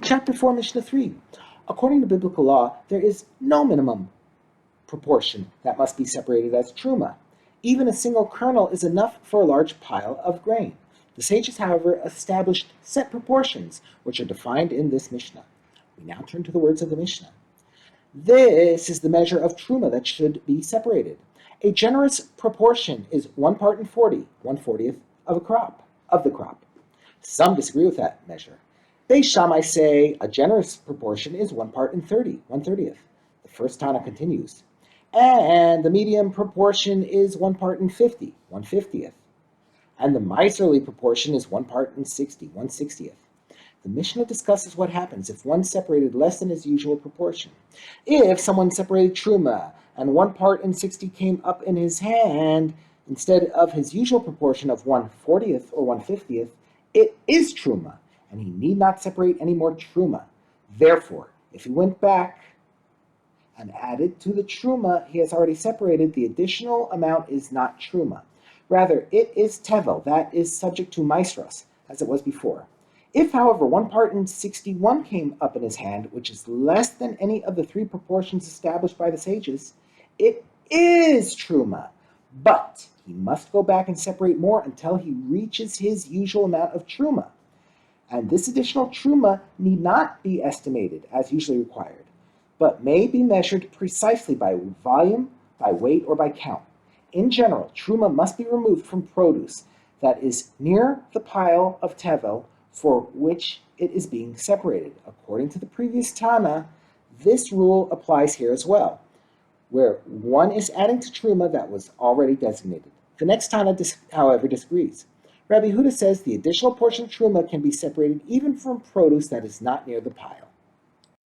Chapter 4, Mishnah 3. According to biblical law, there is no minimum proportion that must be separated as truma. Even a single kernel is enough for a large pile of grain. The sages, however, established set proportions, which are defined in this Mishnah. We now turn to the words of the Mishnah. This is the measure of truma that should be separated. A generous proportion is 1 part in 40, 1/40th of the crop. Some disagree with that measure. Beis Shammai say a generous proportion is 1 part in 30, 1/30th. The first Tana continues. And the medium proportion is 1 part in 50, 1/50th. And the miserly proportion is 1 part in 60, 1/60th. The Mishnah discusses what happens if one separated less than his usual proportion. If someone separated truma and 1 part in 60 came up in his hand instead of his usual proportion of 1/40th or 1/50th, it is truma, and he need not separate any more truma. Therefore, if he went back and added to the truma he has already separated, the additional amount is not truma. Rather, it is tevel, that is subject to maisros, as it was before. If, however, 1 part in 61 came up in his hand, which is less than any of the 3 proportions established by the sages, it is truma. But he must go back and separate more until he reaches his usual amount of truma. And this additional truma need not be estimated as usually required, but may be measured precisely by volume, by weight, or by count. In general, truma must be removed from produce that is near the pile of tevel for which it is being separated. According to the previous Tana, this rule applies here as well, where one is adding to truma that was already designated. The next Tana, however, disagrees. Rabbi Huda says the additional portion of truma can be separated even from produce that is not near the pile.